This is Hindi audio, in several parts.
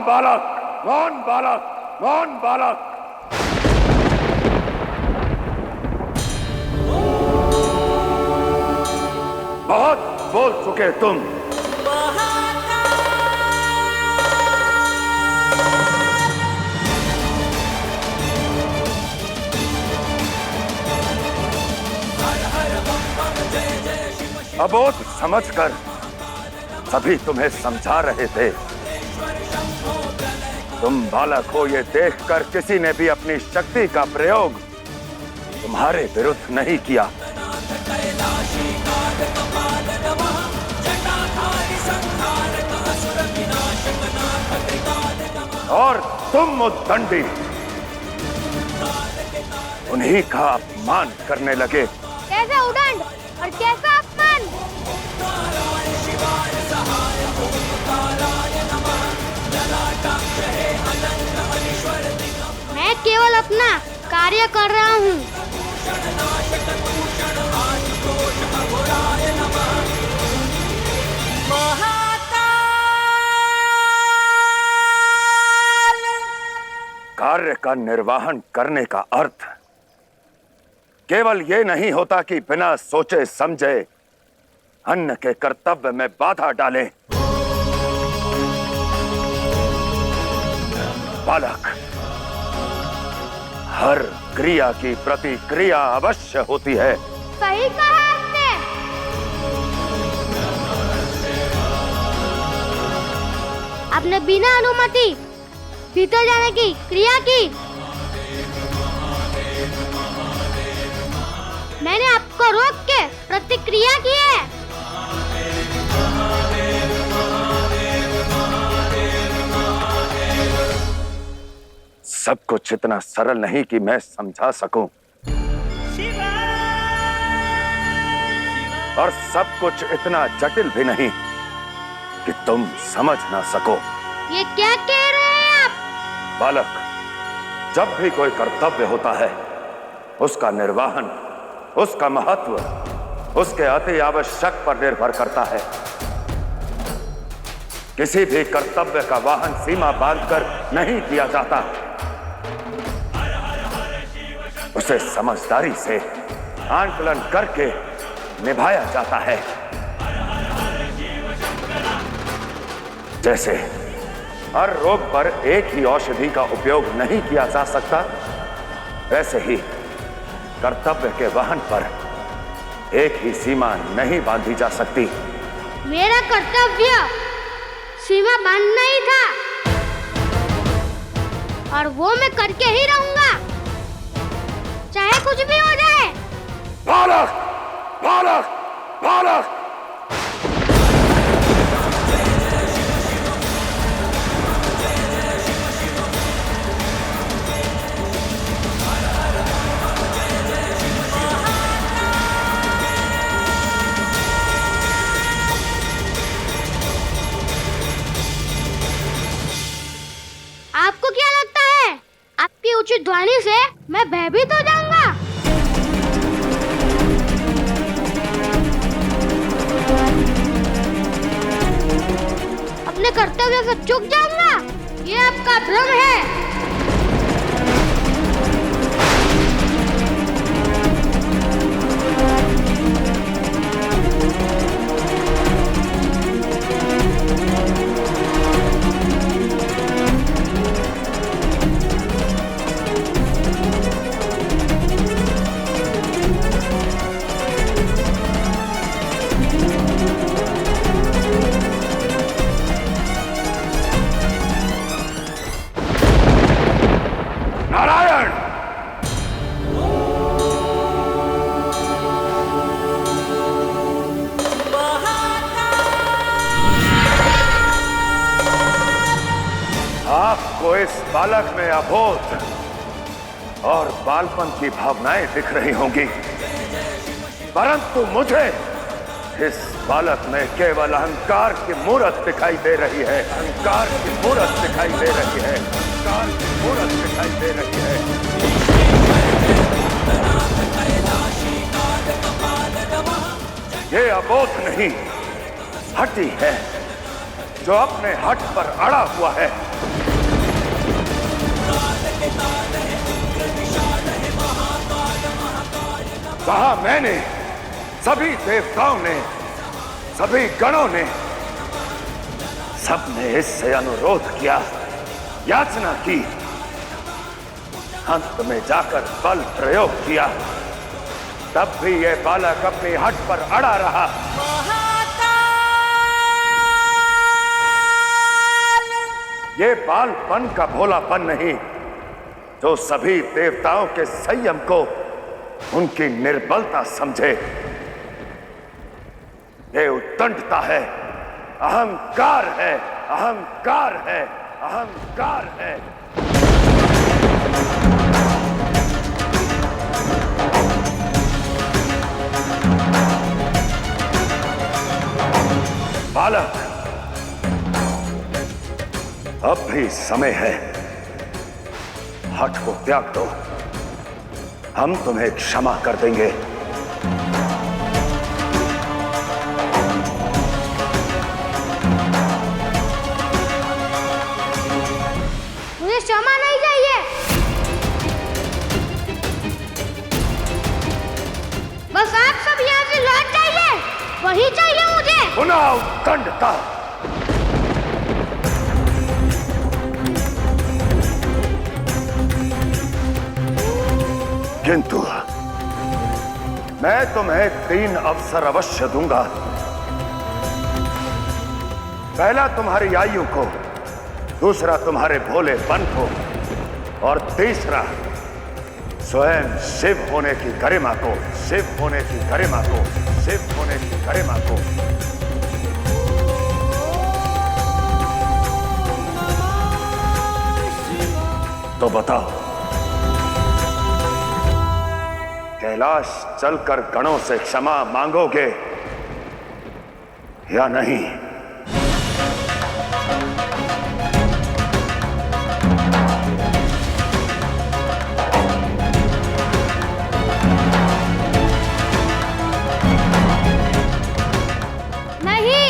बालक, मौन बालक, मौन बालक। बहुत बोल चुके तुम। अबोध समझकर सभी तुम्हें समझा रहे थे। तुम बालक हो ये देखकर किसी ने भी अपनी शक्ति का प्रयोग तुम्हारे विरुद्ध नहीं किया। और तुम उद्दंडी उन्हीं का अपमान करने लगे। कैसा उदंड और कैसा अपमान? मैं केवल अपना कार्य कर रहा हूँ। कार्य का निर्वहन करने का अर्थ केवल ये नहीं होता कि बिना सोचे समझे अन्य के कर्तव्य में बाधा डालें। बालक, हर क्रिया की प्रतिक्रिया अवश्य होती है। सही कहा आपने। आपने बिना अनुमति भीतर जाने की क्रिया की। मैंने आपको रोक के प्रतिक्रिया की है। सब कुछ इतना सरल नहीं कि मैं समझा सकूं, और सब कुछ इतना जटिल भी नहीं कि तुम समझ ना सको। ये क्या कह रहे हैं आप? बालक, जब भी कोई कर्तव्य होता है उसका निर्वहन, उसका महत्व उसके अति आवश्यक पर निर्भर करता है। किसी भी कर्तव्य का वाहन सीमा बांधकर नहीं किया जाता, उसे समझदारी से आंकलन करके निभाया जाता है। जैसे हर रोग पर एक ही औषधि का उपयोग नहीं किया जा सकता, वैसे ही कर्तव्य के वहन पर एक ही सीमा नहीं बांधी जा सकती। मेरा कर्तव्य सीमा बांधना ही था, और वो मैं करके ही रहूंगा, चाहे कुछ भी हो जाए। बालक, बालक, बालक! आपको क्या लगता है आपकी उचित ध्वनि से मैं भयभीत हो जाऊंगा? अपने कर्तव्य से चूक जाऊंगा? ये आपका भ्रम है। आपको इस बालक में अबोध और बालपन की भावनाएं दिख रही होंगी, परंतु मुझे इस बालक में केवल अहंकार की मूरत दिखाई दे रही है। अहंकार की मूरत दिखाई दे रही है। अहंकार की मूरत दिखाई दे रही है। ये अबोध नहीं, हठी है, जो अपने हट पर अड़ा हुआ है। कहा मैंने, सभी देवताओं ने, सभी गणों ने, सबने इससे अनुरोध किया, याचना की, अंत में जाकर बल प्रयोग किया, तब भी यह बालक अपनी हट पर अड़ा रहा। ये बालपन का भोलापन नहीं, जो सभी देवताओं के संयम को उनकी निर्बलता समझे। ये उद्दंडता है, अहंकार है, अहंकार है, अहंकार है। बालक, अब भी समय है, हठ को त्याग दो, हम तुम्हें क्षमा कर देंगे। मुझे क्षमा नहीं चाहिए, बस आप सब यहाँ से लौट जाइए, वही चाहिए मुझे। पुनः उत्कंठता। किंतु मैं तुम्हें 3 अवसर अवश्य दूंगा। पहला तुम्हारी आयु को, दूसरा तुम्हारे भोलेपन को, और तीसरा स्वयं शिव होने की गरिमा को, शिव होने की गरिमा को, शिव होने की गरिमा को। तो बताओ, कैलाश चलकर गणों से क्षमा मांगोगे या नहीं? नहीं।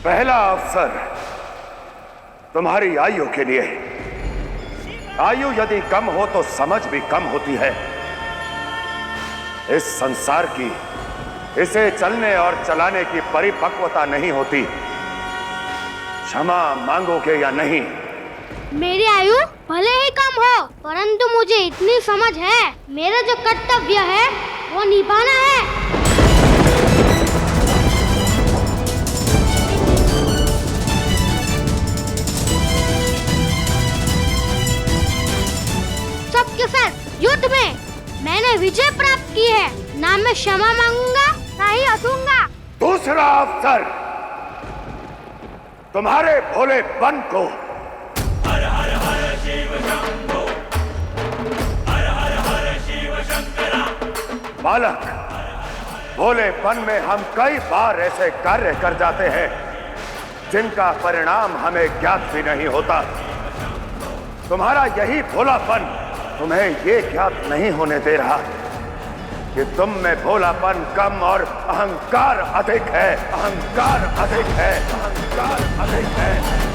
पहला अवसर तुम्हारी आयु के लिए। आयु यदि कम हो तो समझ भी कम होती है। इस संसार की, इसे चलने और चलाने की परिपक्वता नहीं होती। क्षमा मांगोगे या नहीं? मेरी आयु भले ही कम हो, परंतु मुझे इतनी समझ है, मेरा जो कर्तव्य है वो निभाना है। सबके साथ युद्ध में मैंने विजय प्राप्त की है, ना मैं क्षमा मांगूंगा ना ही हंसूंगा। दूसरा अवसर तुम्हारे भोलेपन को। हर हर हर शिव शंभो, हर हर हर शिव शंकरा। बालक, भोलेपन में हम कई बार ऐसे कार्य कर जाते हैं जिनका परिणाम हमें ज्ञात भी नहीं होता। तुम्हारा यही भोलापन तुम्हें ये ज्ञात नहीं होने दे रहा कि तुम में भोलापन कम और अहंकार अधिक है, अहंकार अधिक है, अहंकार अधिक है।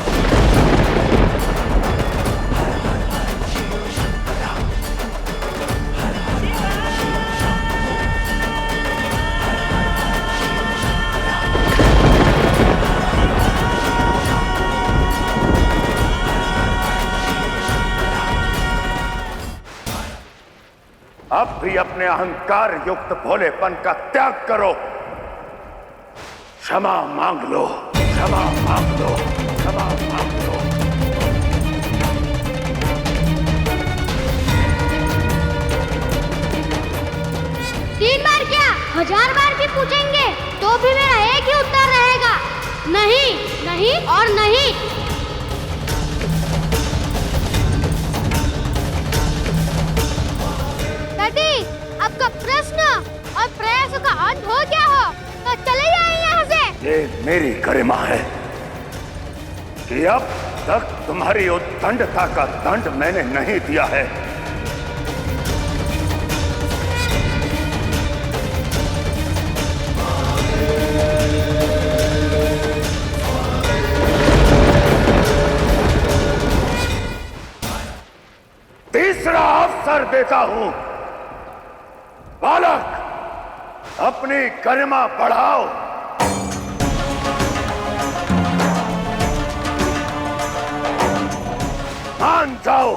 अब भी अपने अहंकार युक्त भोलेपन का त्याग करो। क्षमा मांग लो, क्षमा मांग लो, क्षमा मांग लो। तीन बार क्या 1000 बार भी पूछेंगे तो भी मेरा एक ही उत्तर रहेगा, नहीं, नहीं और नहीं। दादी, आपका प्रश्न और प्रयासों का अंत हो गया हो तो चले जाइए यहाँ से। ये मेरी गरिमा है कि अब तक तुम्हारी उद्दंडता का दंड मैंने नहीं दिया है। देता हूं, बालक अपनी गरिमा बढ़ाओ। मान जाओ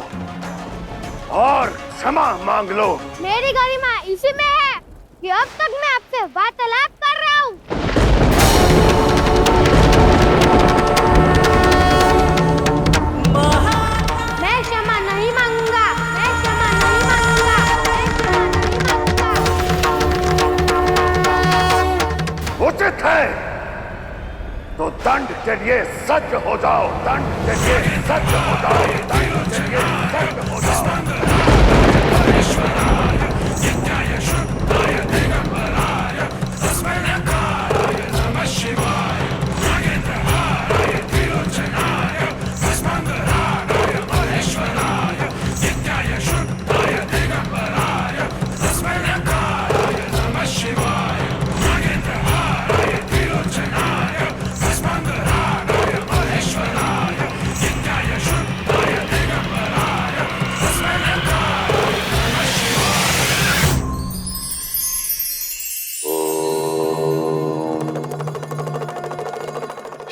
और क्षमा मांग लो। मेरी गरिमा इसी में है कि अब तक मैं आपसे वार्तालाप कर रहा हूँ। मैं क्षमा नहीं मांगूंगा, मैं क्षमा नहीं मांगूंगा, मैं क्षमा नहीं मांगूंगा। उचित है तो दंड के लिए सज्ज हो जाओ, दंड के लिए सज्ज हो जाओ, दंड के लिए सज्ज हो जाओ।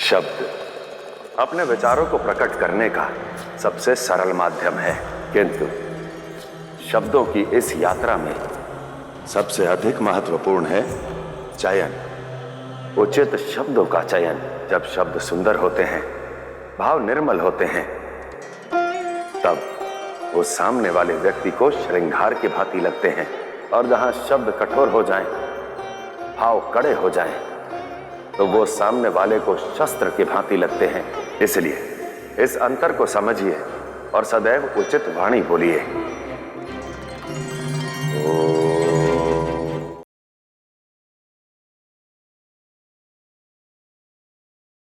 शब्द अपने विचारों को प्रकट करने का सबसे सरल माध्यम है, किंतु शब्दों की इस यात्रा में सबसे अधिक महत्वपूर्ण है चयन। उचित शब्दों का चयन। जब शब्द सुंदर होते हैं, भाव निर्मल होते हैं, तब वो सामने वाले व्यक्ति को श्रृंगार की भांति लगते हैं, और जहां शब्द कठोर हो जाएं, भाव कड़े हो जाएं, तो वो सामने वाले को शस्त्र की भांति लगते हैं। इसलिए इस अंतर को समझिए और सदैव उचित वाणी बोलिए।